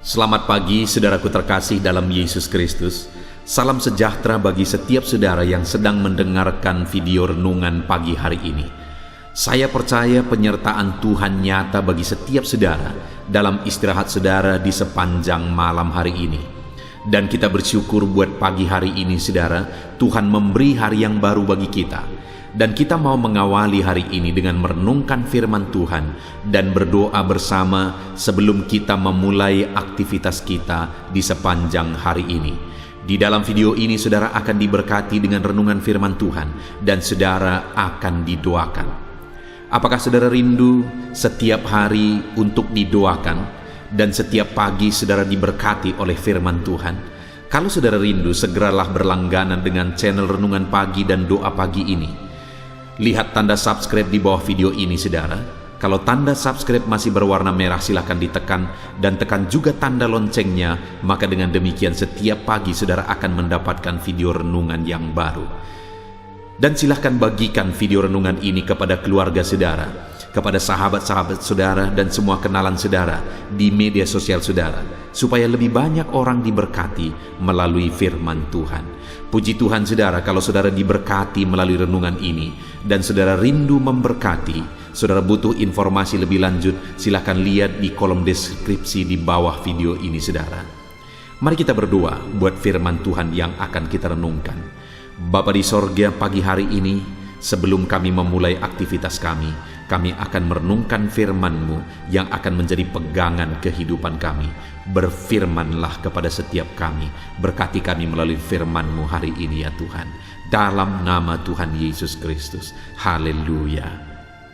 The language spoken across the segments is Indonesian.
Selamat pagi saudaraku terkasih dalam Yesus Kristus. Salam sejahtera bagi setiap saudara yang sedang mendengarkan video renungan pagi hari ini. Saya percaya penyertaan Tuhan nyata bagi setiap saudara dalam istirahat saudara di sepanjang malam hari ini. Dan kita bersyukur buat pagi hari ini saudara, Tuhan memberi hari yang baru bagi kita. Dan kita mau mengawali hari ini dengan merenungkan firman Tuhan dan berdoa bersama sebelum kita memulai aktivitas kita di sepanjang hari ini. Di dalam video ini saudara akan diberkati dengan renungan firman Tuhan dan saudara akan didoakan. Apakah saudara rindu setiap hari untuk didoakan dan setiap pagi saudara diberkati oleh firman Tuhan? Kalau saudara rindu, segeralah berlangganan dengan channel Renungan Pagi dan Doa Pagi ini. Lihat tanda subscribe di bawah video ini saudara. Kalau tanda subscribe masih berwarna merah silahkan ditekan dan tekan juga tanda loncengnya. Maka dengan demikian setiap pagi saudara akan mendapatkan video renungan yang baru. Dan silahkan bagikan video renungan ini kepada keluarga saudara, kepada sahabat-sahabat saudara dan semua kenalan saudara di media sosial saudara, supaya lebih banyak orang diberkati melalui firman Tuhan. Puji Tuhan saudara, kalau saudara diberkati melalui renungan ini dan saudara rindu memberkati, saudara butuh informasi lebih lanjut, silakan lihat di kolom deskripsi di bawah video ini saudara. Mari kita berdoa buat firman Tuhan yang akan kita renungkan. Bapa di sorga, pagi hari ini sebelum kami memulai aktivitas kami akan merenungkan firman-Mu yang akan menjadi pegangan kehidupan kami. Berfirmanlah kepada setiap kami, berkati kami melalui firman-Mu hari ini ya Tuhan. Dalam nama Tuhan Yesus Kristus. Haleluya.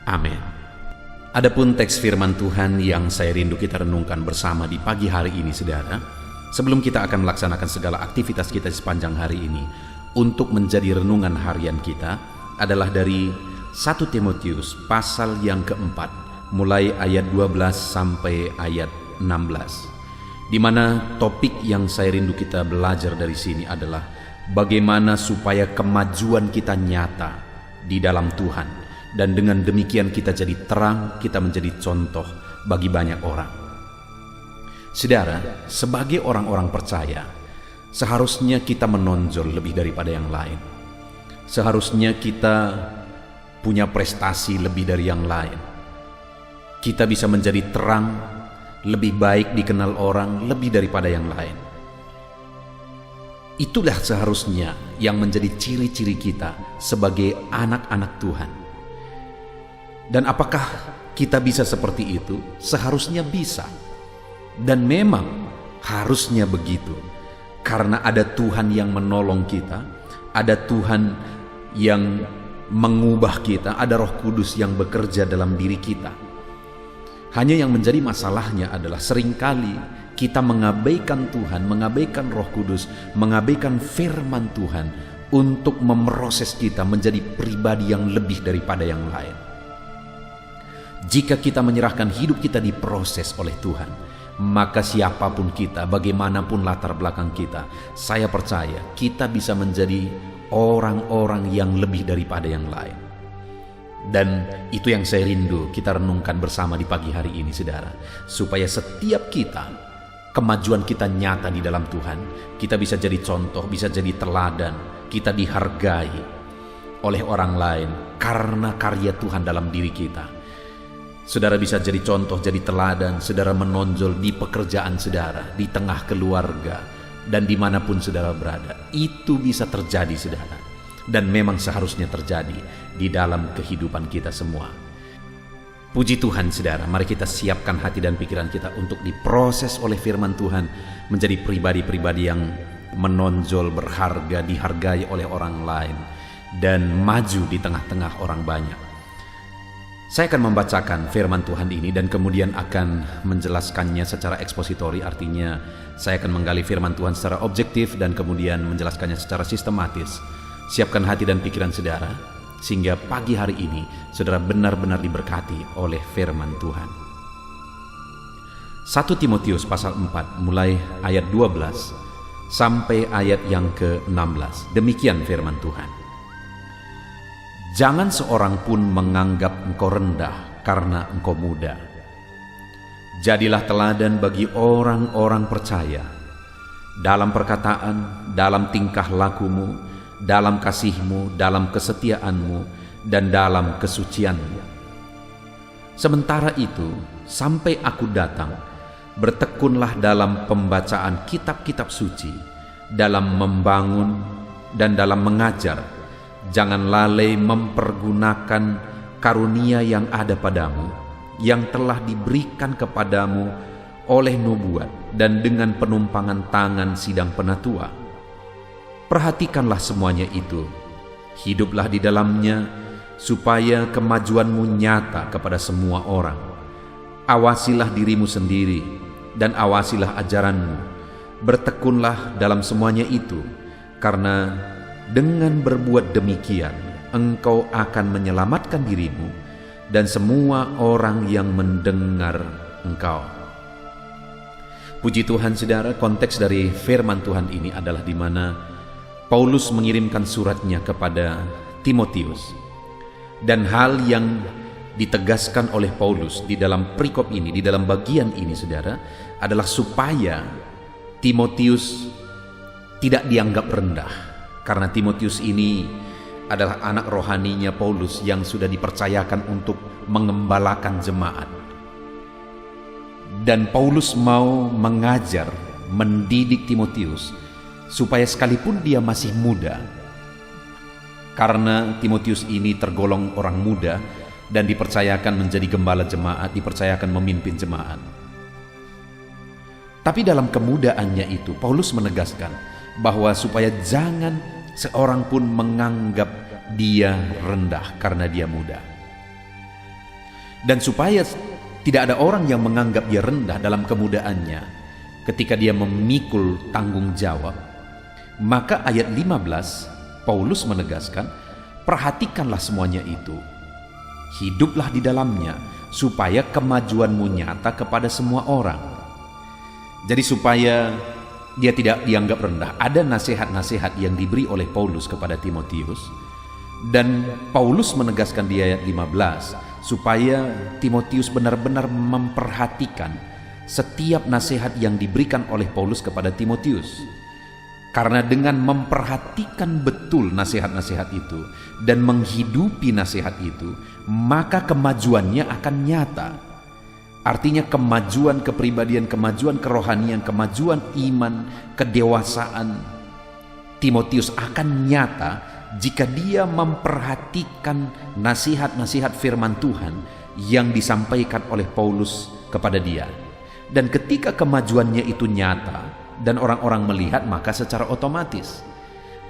Amin. Adapun teks firman Tuhan yang saya rindu kita renungkan bersama di pagi hari ini saudara, sebelum kita akan melaksanakan segala aktivitas kita sepanjang hari ini, untuk menjadi renungan harian kita adalah dari 1 Timotius pasal yang keempat, mulai ayat 12 sampai ayat 16, di mana topik yang saya rindu kita belajar dari sini adalah bagaimana supaya kemajuan kita nyata di dalam Tuhan, dan dengan demikian kita jadi terang, kita menjadi contoh bagi banyak orang. Saudara, sebagai orang-orang percaya, seharusnya kita menonjol lebih daripada yang lain. Seharusnya kita punya prestasi lebih dari yang lain. Kita bisa menjadi terang, lebih baik dikenal orang lebih daripada yang lain. Itulah seharusnya yang menjadi ciri-ciri kita sebagai anak-anak Tuhan. Dan apakah kita bisa seperti itu? Seharusnya bisa. Dan memang harusnya begitu. Karena ada Tuhan yang menolong kita, ada Tuhan yang mengubah kita, ada Roh Kudus yang bekerja dalam diri kita. Hanya yang menjadi masalahnya adalah seringkali kita mengabaikan Tuhan, mengabaikan Roh Kudus, mengabaikan firman Tuhan untuk memproses kita menjadi pribadi yang lebih daripada yang lain. Jika kita menyerahkan hidup kita diproses oleh Tuhan, maka siapapun kita, bagaimanapun latar belakang kita, saya percaya kita bisa menjadi orang-orang yang lebih daripada yang lain. Dan itu yang saya rindu kita renungkan bersama di pagi hari ini saudara, supaya setiap kita, kemajuan kita nyata di dalam Tuhan, kita bisa jadi contoh, bisa jadi teladan, kita dihargai oleh orang lain karena karya Tuhan dalam diri kita. Saudara bisa jadi contoh, jadi teladan, saudara menonjol di pekerjaan saudara, di tengah keluarga, dan dimanapun saudara berada. Itu bisa terjadi saudara, dan memang seharusnya terjadi di dalam kehidupan kita semua. Puji Tuhan saudara, mari kita siapkan hati dan pikiran kita untuk diproses oleh firman Tuhan, menjadi pribadi-pribadi yang menonjol, berharga, dihargai oleh orang lain, dan maju di tengah-tengah orang banyak. Saya akan membacakan firman Tuhan ini dan kemudian akan menjelaskannya secara ekspositori, artinya saya akan menggali firman Tuhan secara objektif dan kemudian menjelaskannya secara sistematis. Siapkan hati dan pikiran saudara, sehingga pagi hari ini saudara benar-benar diberkati oleh firman Tuhan. 1 Timotius pasal 4 mulai ayat 12 sampai ayat yang ke-16. Demikian firman Tuhan. Jangan seorang pun menganggap engkau rendah karena engkau muda, Jadilah teladan bagi orang-orang percaya dalam perkataan, dalam tingkah lakumu, dalam kasihmu, dalam kesetiaanmu, dan dalam kesucianmu. Sementara itu, sampai aku datang, bertekunlah dalam pembacaan kitab-kitab suci, dalam membangun dan dalam mengajar. Jangan lalai mempergunakan karunia yang ada padamu, yang telah diberikan kepadamu oleh nubuat dan dengan penumpangan tangan sidang penatua. Perhatikanlah semuanya itu, hiduplah di dalamnya, supaya kemajuanmu nyata kepada semua orang. Awasilah dirimu sendiri dan awasilah ajaranmu. Bertekunlah dalam semuanya itu, karena dengan berbuat demikian engkau akan menyelamatkan dirimu dan semua orang yang mendengar engkau. Puji Tuhan, saudara, konteks dari firman Tuhan ini adalah di mana Paulus mengirimkan suratnya kepada Timotius. Dan hal yang ditegaskan oleh Paulus di dalam perikop ini, di dalam bagian ini, saudara, adalah supaya Timotius tidak dianggap rendah. Karena Timotius ini adalah anak rohaninya Paulus yang sudah dipercayakan untuk mengembalakan jemaat. Dan Paulus mau mengajar, mendidik Timotius supaya sekalipun dia masih muda, karena Timotius ini tergolong orang muda dan dipercayakan menjadi gembala jemaat, dipercayakan memimpin jemaat. Tapi dalam kemudaannya itu, Paulus menegaskan bahwa supaya jangan seorang pun menganggap dia rendah karena dia muda. Dan supaya tidak ada orang yang menganggap dia rendah dalam kemudaannya ketika dia memikul tanggung jawab, maka ayat 15 Paulus menegaskan, perhatikanlah semuanya itu, hiduplah di dalamnya, supaya kemajuanmu nyata kepada semua orang. Jadi supaya dia tidak dianggap rendah, ada nasihat-nasihat yang diberi oleh Paulus kepada Timotius. Dan Paulus menegaskan di ayat 15, supaya Timotius benar-benar memperhatikan setiap nasihat yang diberikan oleh Paulus kepada Timotius. Karena dengan memperhatikan betul nasihat-nasihat itu dan menghidupi nasihat itu, maka kemajuannya akan nyata. Artinya kemajuan kepribadian, kemajuan kerohanian, kemajuan iman, kedewasaan Timotius akan nyata jika dia memperhatikan nasihat-nasihat firman Tuhan yang disampaikan oleh Paulus kepada dia. Dan ketika kemajuannya itu nyata dan orang-orang melihat, maka secara otomatis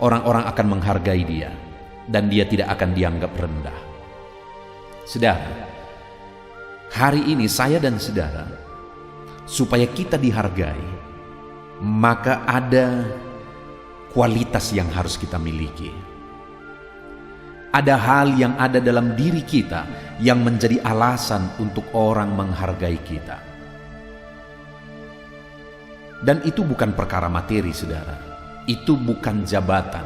orang-orang akan menghargai dia dan dia tidak akan dianggap rendah. Saudara, hari ini saya dan saudara, supaya kita dihargai, maka ada kualitas yang harus kita miliki. Ada hal yang ada dalam diri kita yang menjadi alasan untuk orang menghargai kita. Dan itu bukan perkara materi, saudara. Itu bukan jabatan.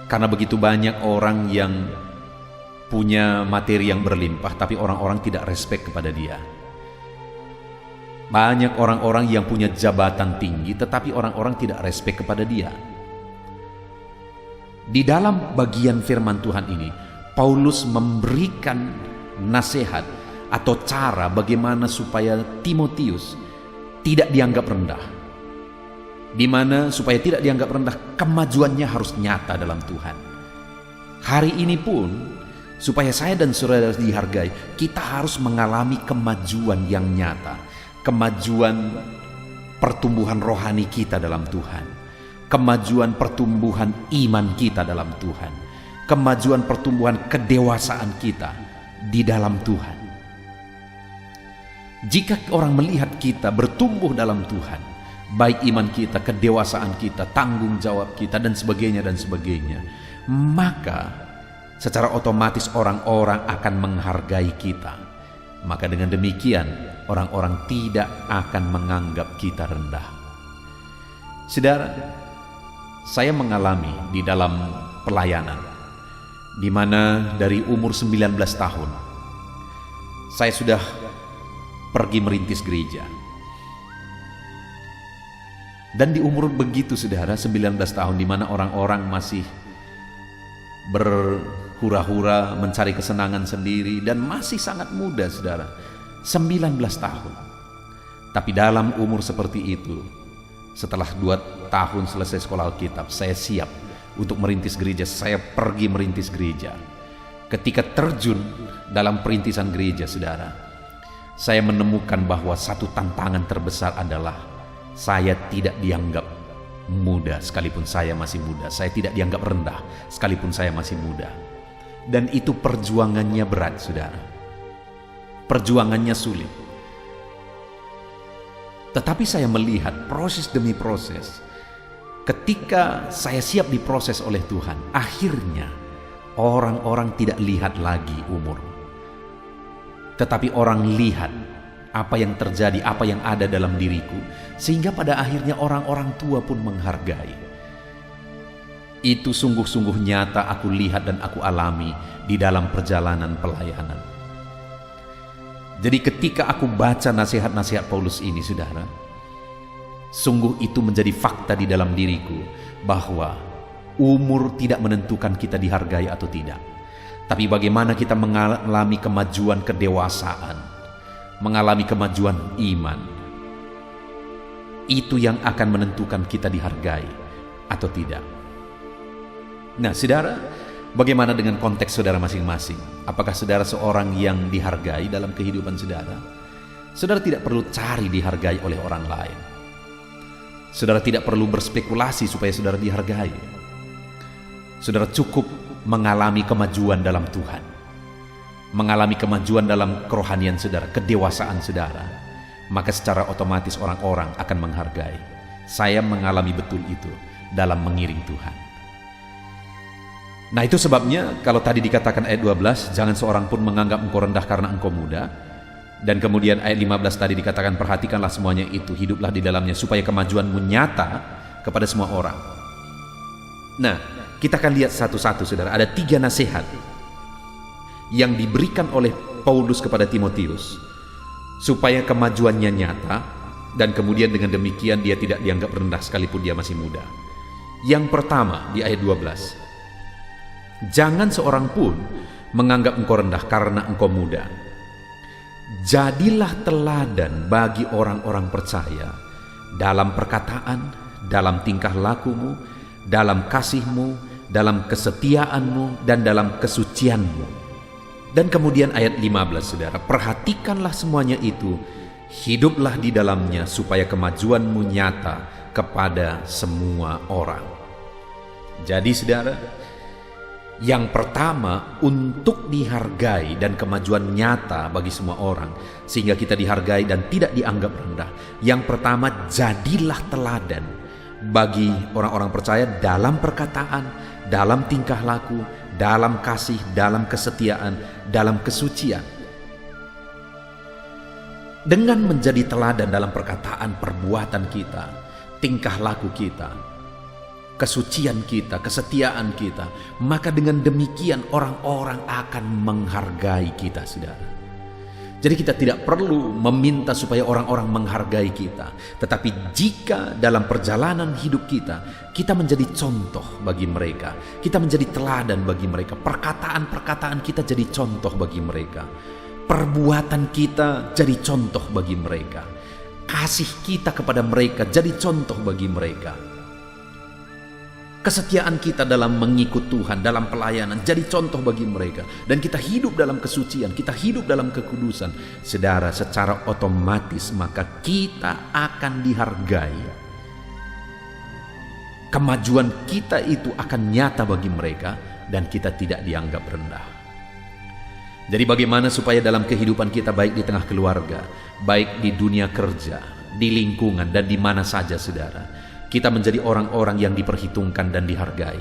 Karena begitu banyak orang yang punya materi yang berlimpah, tapi orang-orang tidak respek kepada dia. Banyak orang-orang yang punya jabatan tinggi, tetapi orang-orang tidak respek kepada dia. Di dalam bagian firman Tuhan ini, Paulus memberikan nasihat atau cara bagaimana supaya Timotius tidak dianggap rendah. Di mana supaya tidak dianggap rendah, kemajuannya harus nyata dalam Tuhan. Hari ini pun, supaya saya dan saudara dihargai, kita harus mengalami kemajuan yang nyata. Kemajuan pertumbuhan rohani kita dalam Tuhan. Kemajuan pertumbuhan iman kita dalam Tuhan. Kemajuan pertumbuhan kedewasaan kita di dalam Tuhan. Jika orang melihat kita bertumbuh dalam Tuhan, baik iman kita, kedewasaan kita, tanggung jawab kita, dan sebagainya, maka secara otomatis orang-orang akan menghargai kita. Maka dengan demikian, orang-orang tidak akan menganggap kita rendah. Saudara, saya mengalami di dalam pelayanan, di mana dari umur 19 tahun, saya sudah pergi merintis gereja. Dan di umur begitu saudara, 19 tahun, di mana orang-orang masih berhura-hura mencari kesenangan sendiri, dan masih sangat muda saudara, 19 tahun. Tapi dalam umur seperti itu, setelah 2 tahun selesai sekolah Alkitab, saya siap untuk merintis gereja. Saya pergi merintis gereja. Ketika terjun dalam perintisan gereja saudara, saya menemukan bahwa satu tantangan terbesar adalah saya tidak dianggap muda sekalipun saya masih muda. Saya tidak dianggap rendah sekalipun saya masih muda. Dan itu perjuangannya berat saudara. Perjuangannya sulit. Tetapi saya melihat proses demi proses. Ketika saya siap diproses oleh Tuhan, akhirnya orang-orang tidak lihat lagi umur. Tetapi orang lihat apa yang terjadi, apa yang ada dalam diriku, sehingga pada akhirnya orang-orang tua pun menghargai. Itu sungguh-sungguh nyata aku lihat dan aku alami di dalam perjalanan pelayanan. Jadi ketika aku baca nasihat-nasihat Paulus ini saudara, sungguh itu menjadi fakta di dalam diriku bahwa umur tidak menentukan kita dihargai atau tidak. Tapi bagaimana kita mengalami kemajuan kedewasaan, mengalami kemajuan iman, itu yang akan menentukan kita dihargai atau tidak. Nah saudara, bagaimana dengan konteks saudara masing-masing? Apakah saudara seorang yang dihargai dalam kehidupan saudara? Saudara tidak perlu cari dihargai oleh orang lain. Saudara tidak perlu berspekulasi supaya saudara dihargai. Saudara cukup mengalami kemajuan dalam Tuhan, mengalami kemajuan dalam kerohanian saudara, kedewasaan saudara, maka secara otomatis orang-orang akan menghargai. Saya mengalami betul itu dalam mengiring Tuhan. Nah itu sebabnya kalau tadi dikatakan ayat 12, jangan seorang pun menganggap engkau rendah karena engkau muda. Dan kemudian ayat 15 tadi dikatakan perhatikanlah semuanya itu, hiduplah di dalamnya supaya kemajuanmu nyata kepada semua orang. Nah kita akan lihat satu-satu saudara. Ada 3 nasihat yang diberikan oleh Paulus kepada Timotius supaya kemajuannya nyata, dan kemudian dengan demikian dia tidak dianggap rendah sekalipun dia masih muda. Yang pertama di ayat 12, jangan seorang pun menganggap engkau rendah karena engkau muda. Jadilah teladan bagi orang-orang percaya dalam perkataan, dalam tingkah lakumu, dalam kasihmu, dalam kesetiaanmu, dan dalam kesucianmu. Dan kemudian ayat 15 saudara, perhatikanlah semuanya itu, hiduplah di dalamnya supaya kemajuanmu nyata kepada semua orang. Jadi saudara, yang pertama untuk dihargai dan kemajuan nyata bagi semua orang, sehingga kita dihargai dan tidak dianggap rendah. Yang pertama, jadilah teladan bagi orang-orang percaya dalam perkataan, dalam tingkah laku, dalam kasih, dalam kesetiaan, dalam kesucian. Dengan menjadi teladan dalam perkataan, perbuatan kita, tingkah laku kita, kesucian kita, kesetiaan kita, maka dengan demikian orang-orang akan menghargai kita saudara. Jadi kita tidak perlu meminta supaya orang-orang menghargai kita, tetapi jika dalam perjalanan hidup kita, kita menjadi contoh bagi mereka, kita menjadi teladan bagi mereka, perkataan-perkataan kita jadi contoh bagi mereka, perbuatan kita jadi contoh bagi mereka, kasih kita kepada mereka jadi contoh bagi mereka, kesetiaan kita dalam mengikut Tuhan, dalam pelayanan jadi contoh bagi mereka, dan kita hidup dalam kesucian, kita hidup dalam kekudusan, saudara, secara otomatis maka kita akan dihargai. Kemajuan kita itu akan nyata bagi mereka dan kita tidak dianggap rendah. Jadi bagaimana supaya dalam kehidupan kita, baik di tengah keluarga, baik di dunia kerja, di lingkungan, dan di mana saja saudara, kita menjadi orang-orang yang diperhitungkan dan dihargai.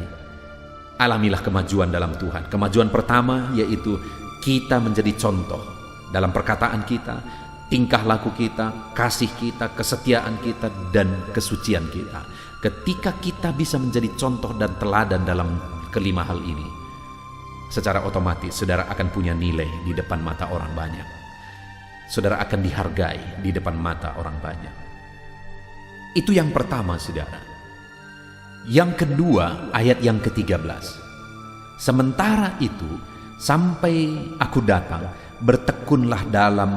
Alamilah kemajuan dalam Tuhan. Kemajuan pertama yaitu kita menjadi contoh dalam perkataan kita, tingkah laku kita, kasih kita, kesetiaan kita, dan kesucian kita. Ketika kita bisa menjadi contoh dan teladan dalam kelima hal ini, secara otomatis saudara akan punya nilai di depan mata orang banyak. saudara akan dihargai di depan mata orang banyak. Itu yang pertama, saudara. Yang kedua, ayat yang ke-13. Sementara itu, sampai aku datang, bertekunlah dalam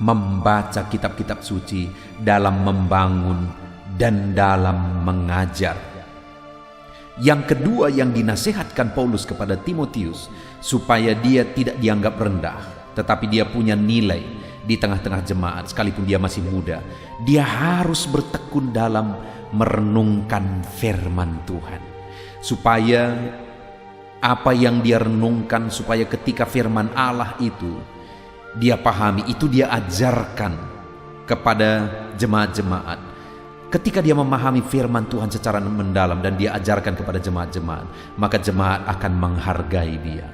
membaca kitab-kitab suci, dalam membangun, dan dalam mengajar. Yang kedua yang dinasihatkan Paulus kepada Timotius, supaya dia tidak dianggap rendah, tetapi dia punya nilai di tengah-tengah jemaat, sekalipun dia masih muda. Dia harus bertekun dalam merenungkan firman Tuhan, supaya apa yang dia renungkan, supaya ketika firman Allah itu dia pahami, itu dia ajarkan kepada jemaat-jemaat. Ketika dia memahami firman Tuhan secara mendalam dan dia ajarkan kepada jemaat-jemaat, maka jemaat akan menghargai dia.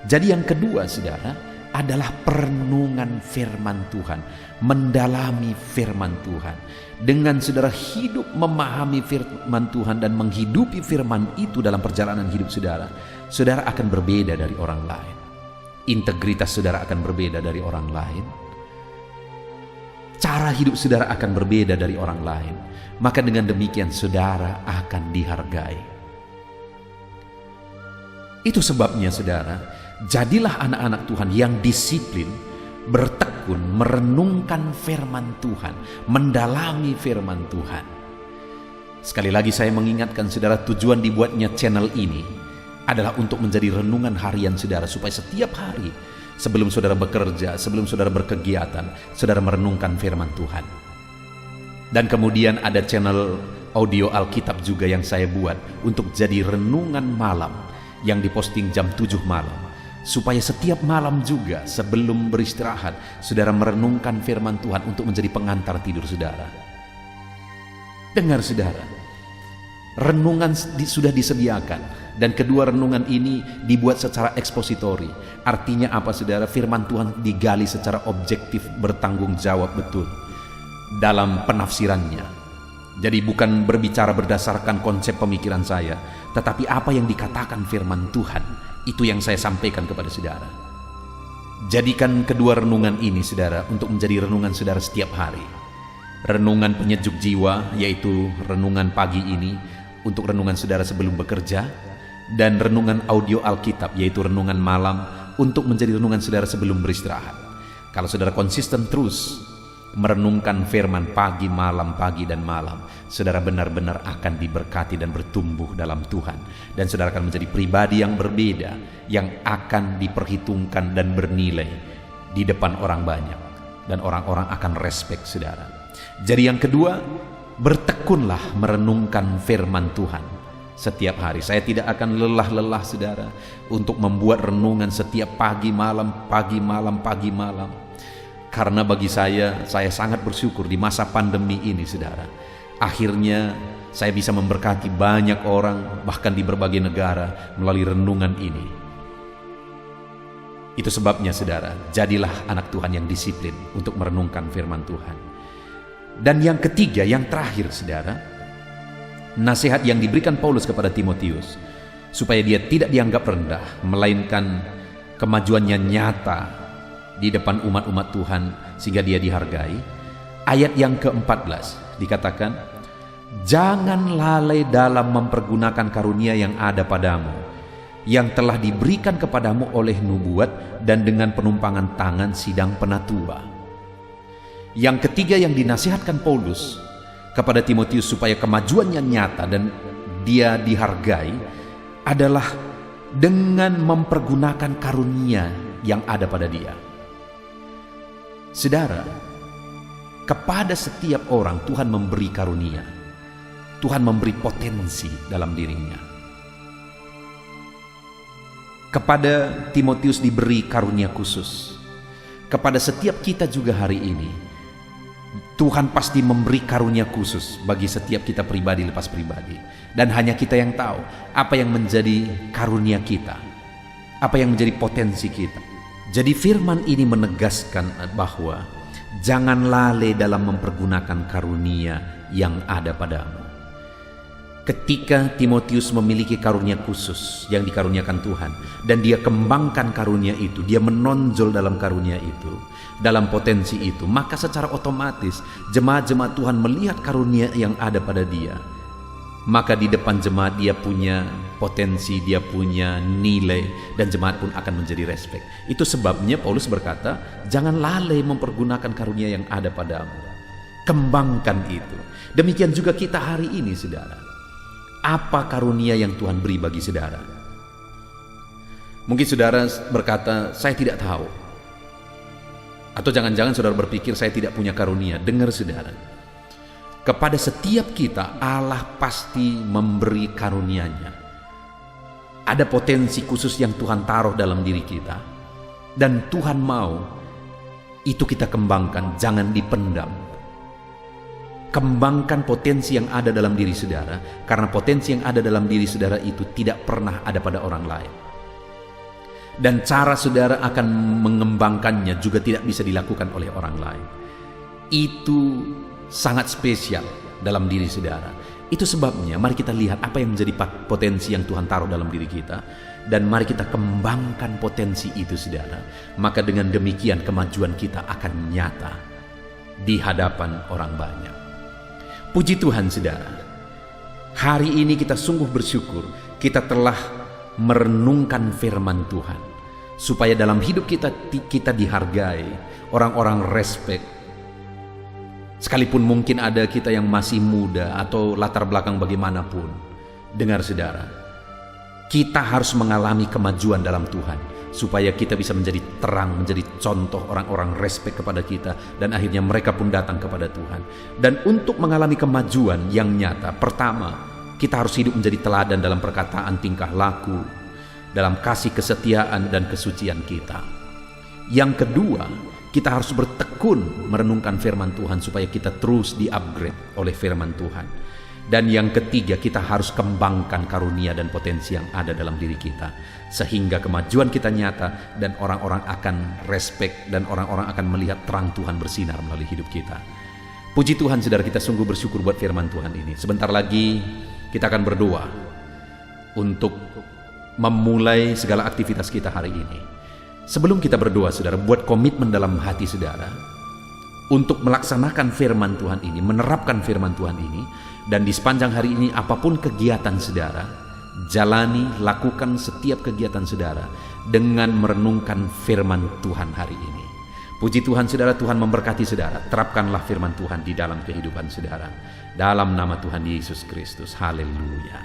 Jadi yang kedua, saudara, adalah perenungan firman Tuhan, mendalami firman Tuhan. Dengan saudara hidup memahami firman Tuhan dan menghidupi firman itu dalam perjalanan hidup saudara, saudara akan berbeda dari orang lain. Integritas saudara akan berbeda dari orang lain. Cara hidup saudara akan berbeda dari orang lain. Maka dengan demikian saudara akan dihargai. Itu sebabnya, saudara, jadilah anak-anak Tuhan yang disiplin, bertekun, merenungkan firman Tuhan, mendalami firman Tuhan. Sekali lagi saya mengingatkan saudara, tujuan dibuatnya channel ini adalah untuk menjadi renungan harian saudara, supaya setiap hari sebelum saudara bekerja, sebelum saudara berkegiatan, saudara merenungkan firman Tuhan. Dan kemudian ada channel audio Alkitab juga yang saya buat untuk jadi renungan malam yang diposting jam 7 malam. Supaya setiap malam juga sebelum beristirahat, saudara merenungkan firman Tuhan untuk menjadi pengantar tidur saudara. Dengar saudara, renungan sudah disediakan. Dan kedua renungan ini dibuat secara ekspositori. Artinya apa, saudara? Firman Tuhan digali secara objektif, bertanggung jawab betul dalam penafsirannya. Jadi bukan berbicara berdasarkan konsep pemikiran saya, tetapi apa yang dikatakan firman Tuhan, itu yang saya sampaikan kepada saudara. Jadikan kedua renungan ini, saudara, untuk menjadi renungan saudara setiap hari. Renungan penyejuk jiwa, yaitu renungan pagi ini untuk renungan saudara sebelum bekerja, dan renungan audio Alkitab, yaitu renungan malam untuk menjadi renungan saudara sebelum beristirahat. Kalau saudara konsisten terus merenungkan firman pagi, malam, pagi, dan malam, saudara benar-benar akan diberkati dan bertumbuh dalam Tuhan. Dan saudara akan menjadi pribadi yang berbeda, yang akan diperhitungkan dan bernilai di depan orang banyak. Dan orang-orang akan respect saudara. Jadi yang kedua, bertekunlah merenungkan firman Tuhan setiap hari. Saya tidak akan lelah-lelah saudara untuk membuat renungan setiap pagi malam, pagi malam, pagi malam. Karena bagi saya sangat bersyukur di masa pandemi ini, saudara. Akhirnya saya bisa memberkati banyak orang, bahkan di berbagai negara, melalui renungan ini. Itu sebabnya, saudara, jadilah anak Tuhan yang disiplin untuk merenungkan firman Tuhan. Dan yang ketiga, yang terakhir, saudara, nasihat yang diberikan Paulus kepada Timotius, supaya dia tidak dianggap rendah, melainkan kemajuannya nyata di depan umat-umat Tuhan sehingga dia dihargai. Ayat yang ke-14 dikatakan, jangan lalai dalam mempergunakan karunia yang ada padamu, yang telah diberikan kepadamu oleh nubuat dan dengan penumpangan tangan sidang penatua. Yang ketiga yang dinasihatkan Paulus kepada Timotius supaya kemajuannya nyata dan dia dihargai adalah dengan mempergunakan karunia yang ada pada dia. Saudara, kepada setiap orang Tuhan memberi karunia. Tuhan memberi potensi dalam dirinya. Kepada Timotius diberi karunia khusus. Kepada setiap kita juga hari ini, Tuhan pasti memberi karunia khusus bagi setiap kita pribadi lepas pribadi. Dan hanya kita yang tahu apa yang menjadi karunia kita, apa yang menjadi potensi kita. Jadi firman ini menegaskan bahwa jangan lalai dalam mempergunakan karunia yang ada padamu. Ketika Timotius memiliki karunia khusus yang dikaruniakan Tuhan, dan dia kembangkan karunia itu, dia menonjol dalam karunia itu, dalam potensi itu, maka secara otomatis jemaat-jemaat Tuhan melihat karunia yang ada pada dia. Maka di depan jemaat dia punya potensi, dia punya nilai, dan jemaat pun akan menjadi respect. Itu sebabnya Paulus berkata, jangan lalai mempergunakan karunia yang ada padamu. Kembangkan itu. Demikian juga kita hari ini, saudara. Apa karunia yang Tuhan beri bagi saudara? Mungkin saudara berkata, saya tidak tahu. Atau jangan-jangan saudara berpikir, saya tidak punya karunia. Dengar saudara, kepada setiap kita Allah pasti memberi karunia-Nya. Ada potensi khusus yang Tuhan taruh dalam diri kita, dan Tuhan mau itu kita kembangkan, jangan dipendam. Kembangkan potensi yang ada dalam diri saudara, karena potensi yang ada dalam diri saudara itu tidak pernah ada pada orang lain. Dan cara saudara akan mengembangkannya juga tidak bisa dilakukan oleh orang lain. Itu sangat spesial dalam diri saudara. Itu sebabnya mari kita lihat apa yang menjadi potensi yang Tuhan taruh dalam diri kita, dan mari kita kembangkan potensi itu, saudara. Maka dengan demikian kemajuan kita akan nyata di hadapan orang banyak. Puji Tuhan, saudara. Hari ini kita sungguh bersyukur kita telah merenungkan firman Tuhan, supaya dalam hidup kita dihargai, orang-orang respect. Sekalipun mungkin ada kita yang masih muda atau latar belakang bagaimanapun. Dengar saudara, kita harus mengalami kemajuan dalam Tuhan, supaya kita bisa menjadi terang, menjadi contoh, orang-orang respect kepada kita, dan akhirnya mereka pun datang kepada Tuhan. Dan untuk mengalami kemajuan yang nyata, pertama, kita harus hidup menjadi teladan dalam perkataan, tingkah laku, dalam kasih, kesetiaan, dan kesucian kita. Yang kedua, kita harus bertekun merenungkan firman Tuhan supaya kita terus di-upgrade oleh firman Tuhan. Dan yang ketiga, kita harus kembangkan karunia dan potensi yang ada dalam diri kita, sehingga kemajuan kita nyata dan orang-orang akan respect, dan orang-orang akan melihat terang Tuhan bersinar melalui hidup kita. Puji Tuhan, saudara, kita sungguh bersyukur buat firman Tuhan ini. Sebentar lagi kita akan berdoa untuk memulai segala aktivitas kita hari ini. Sebelum kita berdoa, saudara, buat komitmen dalam hati saudara untuk melaksanakan firman Tuhan ini, menerapkan firman Tuhan ini. Dan di sepanjang hari ini, apapun kegiatan saudara, jalani, lakukan setiap kegiatan saudara dengan merenungkan firman Tuhan hari ini. Puji Tuhan, saudara, Tuhan memberkati saudara. Terapkanlah firman Tuhan di dalam kehidupan saudara. Dalam nama Tuhan Yesus Kristus. Haleluya.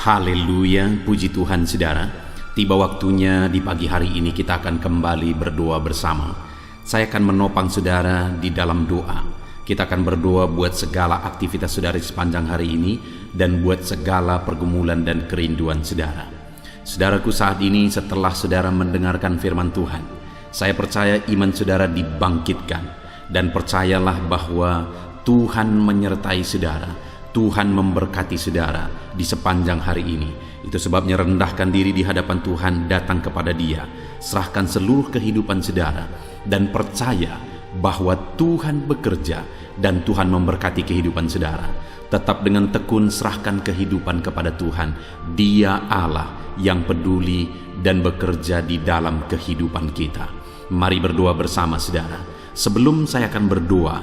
Haleluya, puji Tuhan, saudara. Tiba waktunya di pagi hari ini kita akan kembali berdoa bersama. Saya akan menopang saudara di dalam doa. Kita akan berdoa buat segala aktivitas saudara sepanjang hari ini, dan buat segala pergumulan dan kerinduan saudara. Saudaraku, saat ini setelah saudara mendengarkan firman Tuhan, saya percaya iman saudara dibangkitkan, dan percayalah bahwa Tuhan menyertai saudara, Tuhan memberkati saudara di sepanjang hari ini. Itu sebabnya rendahkan diri di hadapan Tuhan, datang kepada Dia, serahkan seluruh kehidupan saudara, dan percaya bahwa Tuhan bekerja dan Tuhan memberkati kehidupan saudara. Tetap dengan tekun serahkan kehidupan kepada Tuhan. Dia Allah yang peduli dan bekerja di dalam kehidupan kita. Mari berdoa bersama, saudara. Sebelum saya akan berdoa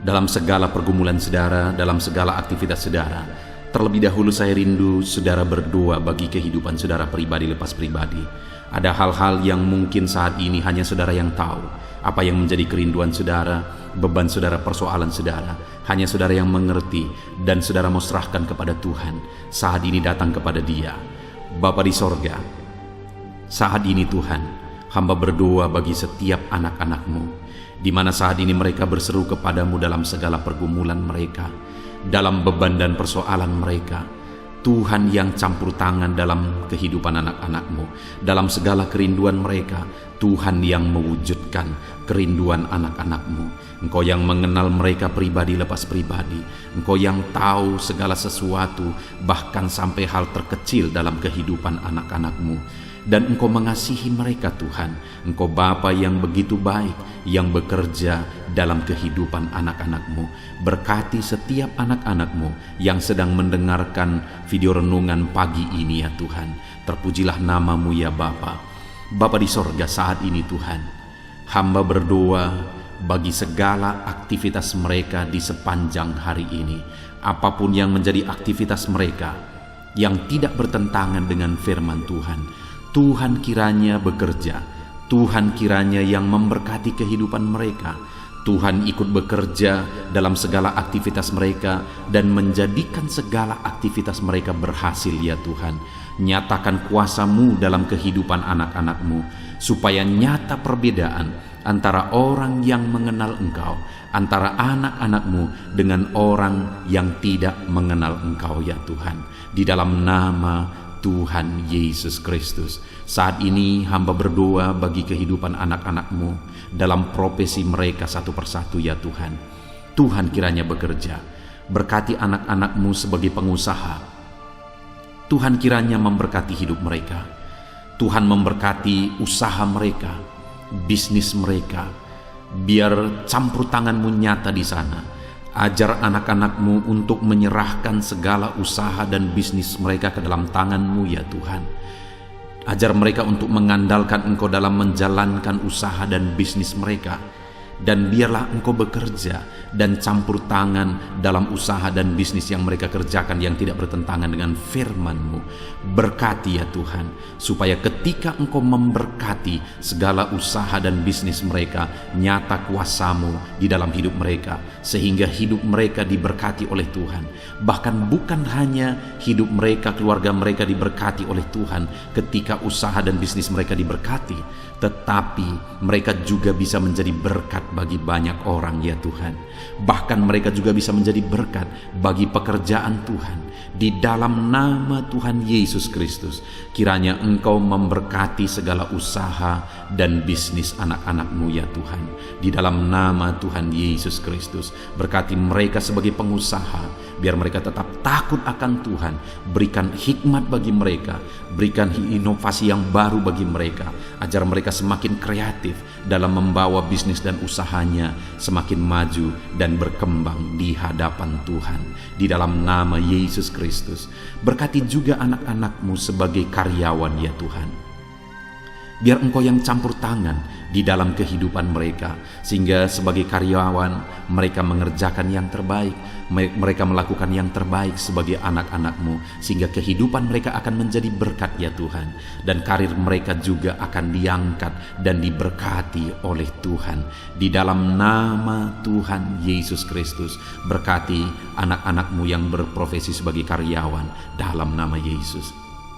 dalam segala pergumulan saudara, dalam segala aktivitas saudara, terlebih dahulu saya rindu saudara berdoa bagi kehidupan saudara pribadi lepas pribadi. Ada hal-hal yang mungkin saat ini hanya saudara yang tahu, apa yang menjadi kerinduan saudara, beban saudara, persoalan saudara. Hanya saudara yang mengerti, dan saudara mau serahkan kepada Tuhan. Saat ini datang kepada Dia. Bapa di sorga, saat ini Tuhan, hamba berdoa bagi setiap anak-anak-Mu, di mana saat ini mereka berseru kepadamu dalam segala pergumulan mereka, dalam beban dan persoalan mereka. Tuhan yang campur tangan dalam kehidupan anak-anak-Mu, dalam segala kerinduan mereka. Tuhan yang mewujudkan kerinduan anak-anak-Mu. Engkau yang mengenal mereka pribadi lepas pribadi. Engkau yang tahu segala sesuatu, bahkan sampai hal terkecil dalam kehidupan anak-anak-Mu. dan Engkau mengasihi mereka Tuhan. Engkau Bapa yang begitu baik, yang bekerja dalam kehidupan anak-anak-Mu. Berkati setiap anak-anak-Mu yang sedang mendengarkan video renungan pagi ini ya Tuhan. Terpujilah nama-Mu ya Bapa. Bapa di sorga, saat ini Tuhan, hamba berdoa bagi segala aktivitas mereka di sepanjang hari ini. Apapun yang menjadi aktivitas mereka yang tidak bertentangan dengan firman Tuhan, Tuhan kiranya bekerja. Tuhan kiranya yang memberkati kehidupan mereka. Tuhan ikut bekerja dalam segala aktivitas mereka dan menjadikan segala aktivitas mereka berhasil ya Tuhan. Nyatakan kuasa-Mu dalam kehidupan anak-anak-Mu, supaya nyata perbedaan antara orang yang mengenal Engkau, antara anak-anak-Mu dengan orang yang tidak mengenal Engkau ya Tuhan. Di dalam nama Tuhan Yesus Kristus, saat ini hamba berdoa bagi kehidupan anak-anak-Mu dalam profesi mereka satu persatu ya Tuhan. Tuhan kiranya bekerja. Berkati anak-anak-Mu sebagai pengusaha. Tuhan kiranya memberkati hidup mereka. Tuhan memberkati usaha mereka, bisnis mereka. Biar campur tangan-Mu nyata di sana. Ajar anak-anak-Mu untuk menyerahkan segala usaha dan bisnis mereka ke dalam tangan-Mu ya Tuhan. Ajar mereka untuk mengandalkan Engkau dalam menjalankan usaha dan bisnis mereka. Dan biarlah Engkau bekerja dan campur tangan dalam usaha dan bisnis yang mereka kerjakan yang tidak bertentangan dengan firman-Mu. Berkati ya Tuhan, supaya ketika Engkau memberkati segala usaha dan bisnis mereka, nyata kuasa-Mu di dalam hidup mereka, sehingga hidup mereka diberkati oleh Tuhan. Bahkan bukan hanya hidup mereka, keluarga mereka diberkati oleh Tuhan ketika usaha dan bisnis mereka diberkati, tetapi mereka juga bisa menjadi berkat bagi banyak orang ya Tuhan. Bahkan mereka juga bisa menjadi berkat bagi pekerjaan Tuhan. Di dalam nama Tuhan Yesus Kristus, kiranya Engkau memberkati segala usaha dan bisnis anak-anak-Mu ya Tuhan. Di dalam nama Tuhan Yesus Kristus, berkati mereka sebagai pengusaha, biar mereka tetap takut akan Tuhan. Berikan hikmat bagi mereka, berikan inovasi yang baru bagi mereka, ajar mereka semakin kreatif dalam membawa bisnis dan usahanya semakin maju dan berkembang di hadapan Tuhan. Di dalam nama Yesus Kristus, berkati juga anak-anak-Mu sebagai karyawan ya Tuhan. Biar Engkau yang campur tangan di dalam kehidupan mereka, sehingga sebagai karyawan mereka mengerjakan yang terbaik, mereka melakukan yang terbaik sebagai anak-anak-Mu, sehingga kehidupan mereka akan menjadi berkat ya Tuhan. Dan karir mereka juga akan diangkat dan diberkati oleh Tuhan. Di dalam nama Tuhan Yesus Kristus, berkati anak-anak-Mu yang berprofesi sebagai karyawan dalam nama Yesus.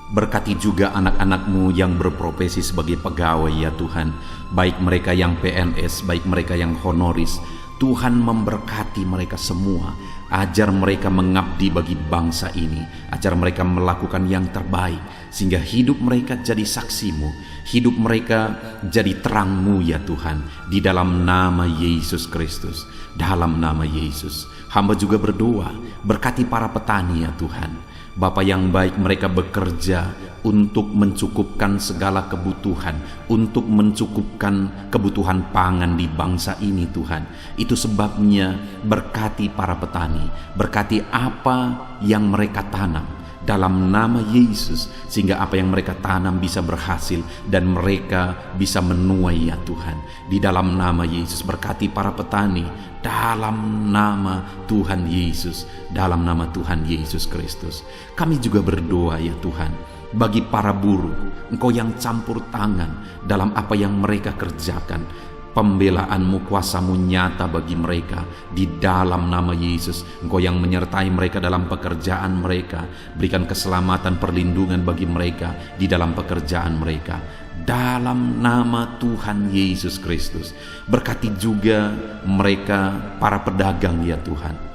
Berkati juga anak-anak-Mu yang berprofesi sebagai pegawai ya Tuhan, baik mereka yang PNS, baik mereka yang honoris. Tuhan memberkati mereka semua. Ajar mereka mengabdi bagi bangsa ini, ajar mereka melakukan yang terbaik, sehingga hidup mereka jadi saksi-Mu, hidup mereka jadi terang-Mu ya Tuhan. Di dalam nama Yesus Kristus, dalam nama Yesus, hamba juga berdoa, berkati para petani ya Tuhan. Bapa yang baik, mereka bekerja untuk mencukupkan segala kebutuhan, untuk mencukupkan kebutuhan pangan di bangsa ini Tuhan. Itu sebabnya berkati para petani, berkati apa yang mereka tanam dalam nama Yesus, sehingga apa yang mereka tanam bisa berhasil dan mereka bisa menuai ya Tuhan. Di dalam nama Yesus, berkati para petani dalam nama Tuhan Yesus, dalam nama Tuhan Yesus Kristus. Kami juga berdoa ya Tuhan, bagi para buruh, Engkau yang campur tangan dalam apa yang mereka kerjakan. Pembelaan-Mu, kuasa-Mu nyata bagi mereka di dalam nama Yesus. Engkau yang menyertai mereka dalam pekerjaan mereka. Berikan keselamatan, perlindungan bagi mereka di dalam pekerjaan mereka, dalam nama Tuhan Yesus Kristus. Berkati juga mereka, para pedagang ya Tuhan.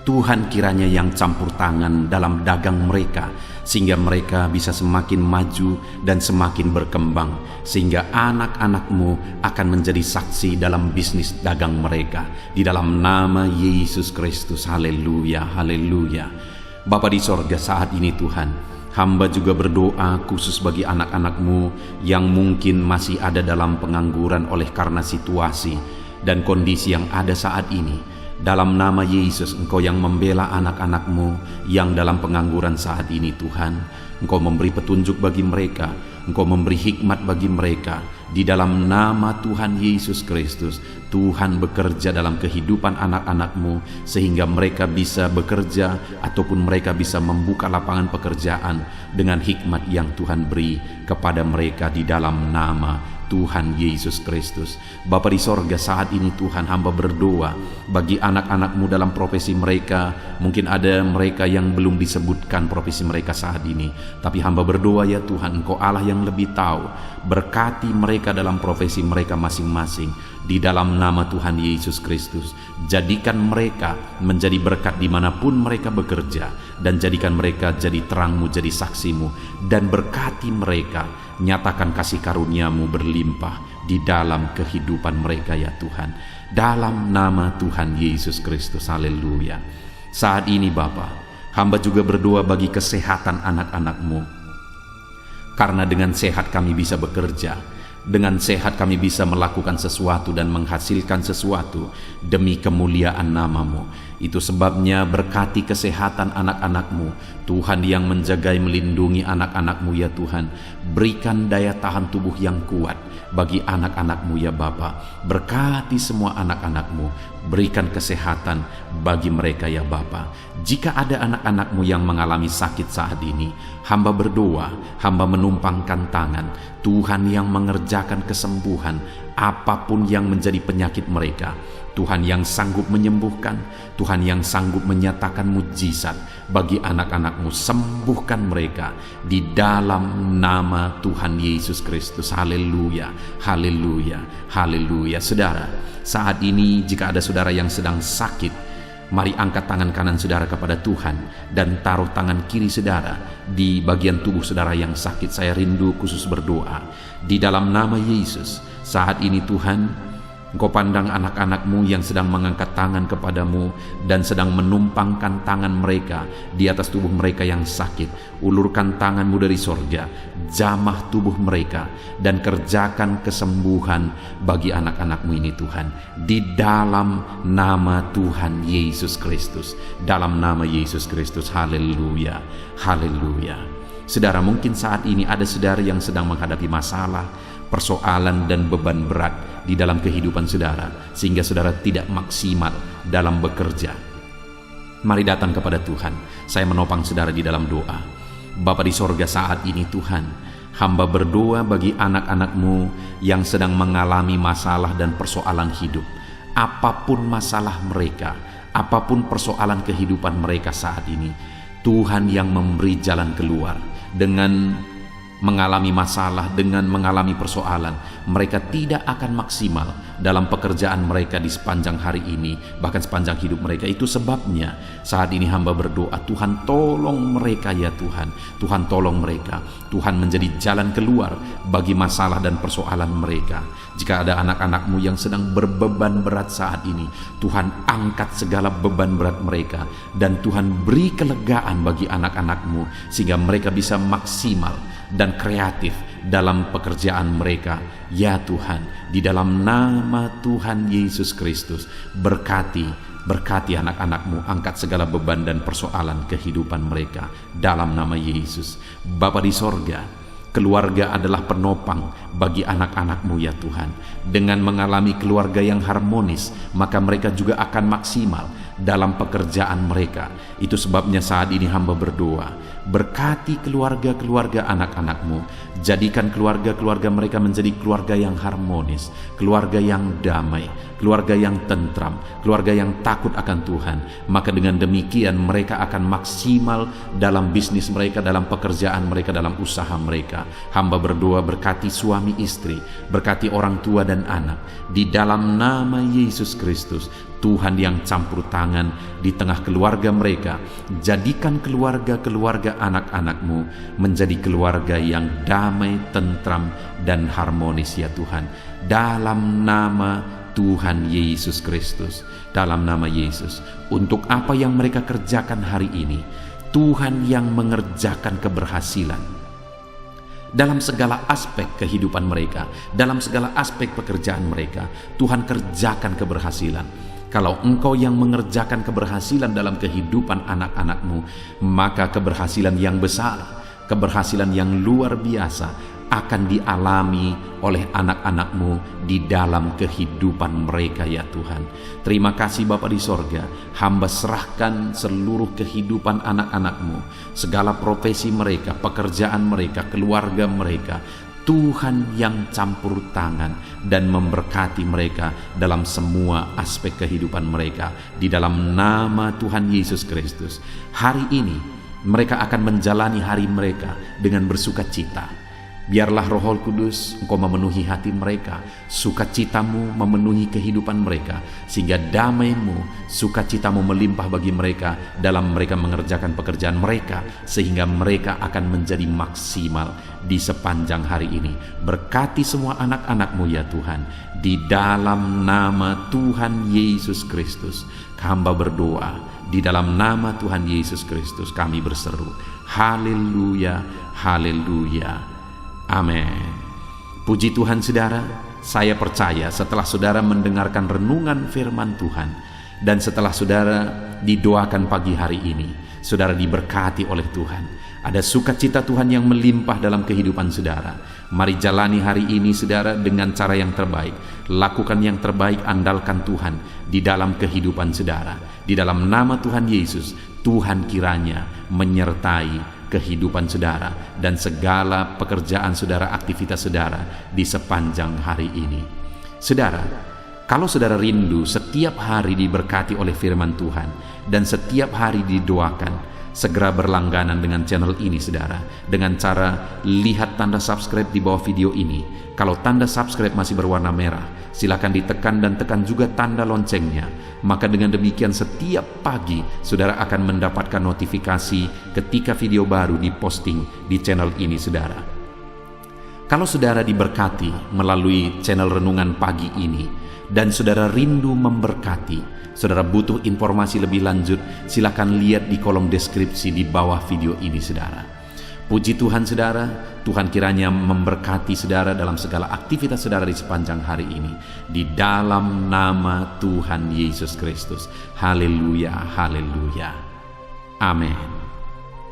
Tuhan kiranya yang campur tangan dalam dagang mereka, sehingga mereka bisa semakin maju dan semakin berkembang, sehingga anak-anak-Mu akan menjadi saksi dalam bisnis dagang mereka. Di dalam nama Yesus Kristus, haleluya, haleluya. Bapa di sorga, saat ini Tuhan, Hamba juga berdoa khusus bagi anak-anak-Mu yang mungkin masih ada dalam pengangguran oleh karena situasi dan kondisi yang ada saat ini. Dalam nama Yesus, Engkau yang membela anak-anak-Mu yang dalam pengangguran saat ini, Tuhan. Engkau memberi petunjuk bagi mereka, Engkau memberi hikmat bagi mereka. Di dalam nama Tuhan Yesus Kristus, Tuhan bekerja dalam kehidupan anak-anak-Mu sehingga mereka bisa bekerja ataupun mereka bisa membuka lapangan pekerjaan dengan hikmat yang Tuhan beri kepada mereka di dalam nama Tuhan Yesus Kristus. Bapa di sorga, saat ini Tuhan, hamba berdoa bagi anak-anak-Mu dalam profesi mereka. Mungkin ada mereka yang belum disebutkan profesi mereka saat ini, tapi hamba berdoa ya Tuhan, Engkau Allah yang lebih tahu. Berkati mereka dalam profesi mereka masing-masing di dalam nama Tuhan Yesus Kristus. Jadikan mereka menjadi berkat dimanapun mereka bekerja, dan jadikan mereka jadi terang-Mu, jadi saksi-Mu, dan berkati mereka. Nyatakan kasih karunia-Mu berlimpah di dalam kehidupan mereka ya Tuhan, dalam nama Tuhan Yesus Kristus. Haleluya. Saat ini Bapa, hamba juga berdoa bagi kesehatan anak-anak-Mu, karena dengan sehat kami bisa bekerja, dengan sehat kami bisa melakukan sesuatu dan menghasilkan sesuatu demi kemuliaan nama-Mu. Itu sebabnya berkati kesehatan anak-anak-Mu, Tuhan, yang menjagai melindungi anak-anak-Mu ya Tuhan. Berikan daya tahan tubuh yang kuat bagi anak-anak-Mu ya Bapa. Berkati semua anak-anak-Mu, berikan kesehatan bagi mereka ya Bapa. Jika ada anak-anak-Mu yang mengalami sakit saat ini, hamba berdoa, hamba menumpangkan tangan, Tuhan yang mengerjakan kesembuhan apapun yang menjadi penyakit mereka. Tuhan yang sanggup menyembuhkan, Tuhan yang sanggup menyatakan mujizat bagi anak-anak-Mu. Sembuhkan mereka di dalam nama Tuhan Yesus Kristus. Haleluya, haleluya, haleluya. Saudara, saat ini jika ada saudara yang sedang sakit, mari angkat tangan kanan saudara kepada Tuhan dan taruh tangan kiri saudara di bagian tubuh saudara yang sakit. Saya rindu khusus berdoa di dalam nama Yesus. Saat ini Tuhan, Engkau pandang anak-anak-Mu yang sedang mengangkat tangan kepadamu dan sedang menumpangkan tangan mereka di atas tubuh mereka yang sakit. Ulurkan tangan-Mu dari sorga, jamah tubuh mereka, dan kerjakan kesembuhan bagi anak-anak-Mu ini Tuhan. Di dalam nama Tuhan Yesus Kristus. Dalam nama Yesus Kristus. Haleluya, haleluya. Saudara, mungkin saat ini ada saudara yang sedang menghadapi masalah, persoalan dan beban berat di dalam kehidupan saudara, sehingga saudara tidak maksimal dalam bekerja. Mari datang kepada Tuhan. Saya menopang saudara di dalam doa. Bapa di sorga, saat ini Tuhan, hamba berdoa bagi anak-anak-Mu yang sedang mengalami masalah dan persoalan hidup. Apapun masalah mereka, apapun persoalan kehidupan mereka saat ini, Tuhan yang memberi jalan keluar. Dengan mengalami masalah, dengan mengalami persoalan, mereka tidak akan maksimal dalam pekerjaan mereka di sepanjang hari ini, bahkan sepanjang hidup mereka. Itu sebabnya saat ini hamba berdoa, Tuhan tolong mereka ya Tuhan. Tuhan tolong mereka. Tuhan menjadi jalan keluar bagi masalah dan persoalan mereka. Jika ada anak-anak-Mu yang sedang berbeban berat saat ini, Tuhan angkat segala beban berat mereka, dan Tuhan beri kelegaan bagi anak-anak-Mu sehingga mereka bisa maksimal dan kreatif dalam pekerjaan mereka ya Tuhan. Di dalam nama Tuhan Yesus Kristus, berkati anak-anak-Mu, angkat segala beban dan persoalan kehidupan mereka dalam nama Yesus. Bapa di sorga, keluarga adalah penopang bagi anak-anak-Mu ya Tuhan. Dengan mengalami keluarga yang harmonis, maka mereka juga akan maksimal dalam pekerjaan mereka. Itu sebabnya saat ini hamba berdoa, berkati keluarga-keluarga anak-anak-Mu. Jadikan keluarga-keluarga mereka menjadi keluarga yang harmonis, keluarga yang damai, keluarga yang tentram, keluarga yang takut akan Tuhan. Maka dengan demikian mereka akan maksimal dalam bisnis mereka, dalam pekerjaan mereka, dalam usaha mereka. Hamba berdoa, berkati suami istri, berkati orang tua dan anak. Di dalam nama Yesus Kristus, Tuhan yang campur tangan di tengah keluarga mereka. Jadikan keluarga-keluarga anak-anak-Mu menjadi keluarga yang damai, tentram, dan harmonis ya Tuhan. Dalam nama Tuhan Yesus Kristus, dalam nama Yesus. Untuk apa yang mereka kerjakan hari ini, Tuhan yang mengerjakan keberhasilan dalam segala aspek kehidupan mereka, dalam segala aspek pekerjaan mereka. Tuhan kerjakan keberhasilan. Kalau Engkau yang mengerjakan keberhasilan dalam kehidupan anak-anak-Mu, maka keberhasilan yang besar, keberhasilan yang luar biasa akan dialami oleh anak-anak-Mu di dalam kehidupan mereka, ya Tuhan. Terima kasih Bapa di sorga. Hamba serahkan seluruh kehidupan anak-anak-Mu, segala profesi mereka, pekerjaan mereka, keluarga mereka. Tuhan yang campur tangan dan memberkati mereka dalam semua aspek kehidupan mereka. Di dalam nama Tuhan Yesus Kristus, hari ini mereka akan menjalani hari mereka dengan bersukacita. Biarlah Roh Kudus Engkau memenuhi hati mereka, sukacitamu memenuhi kehidupan mereka, sehingga damai-Mu, sukacitamu melimpah bagi mereka dalam mereka mengerjakan pekerjaan mereka, sehingga mereka akan menjadi maksimal di sepanjang hari ini. Berkati semua anak-anak-Mu ya Tuhan, di dalam nama Tuhan Yesus Kristus hamba berdoa, di dalam nama Tuhan Yesus Kristus kami berseru, haleluya, haleluya. Amin. Puji Tuhan saudara, saya percaya setelah saudara mendengarkan renungan firman Tuhan dan setelah saudara didoakan pagi hari ini, saudara diberkati oleh Tuhan. Ada sukacita Tuhan yang melimpah dalam kehidupan saudara. Mari jalani hari ini saudara dengan cara yang terbaik. Lakukan yang terbaik, andalkan Tuhan di dalam kehidupan saudara. Di dalam nama Tuhan Yesus, Tuhan kiranya menyertai kehidupan saudara dan segala pekerjaan saudara, aktivitas saudara di sepanjang hari ini. Saudara, kalau saudara rindu setiap hari diberkati oleh firman Tuhan dan setiap hari didoakan, segera berlangganan dengan channel ini saudara, dengan cara lihat tanda subscribe di bawah video ini. Kalau tanda subscribe masih berwarna merah, silakan ditekan dan tekan juga tanda loncengnya. Maka dengan demikian setiap pagi saudara akan mendapatkan notifikasi ketika video baru diposting di channel ini saudara. Kalau saudara diberkati melalui channel renungan pagi ini dan saudara rindu memberkati, saudara butuh informasi lebih lanjut, silakan lihat di kolom deskripsi di bawah video ini saudara. Puji Tuhan saudara, Tuhan kiranya memberkati saudara dalam segala aktivitas saudara di sepanjang hari ini. Di dalam nama Tuhan Yesus Kristus. Haleluya, haleluya. Amin.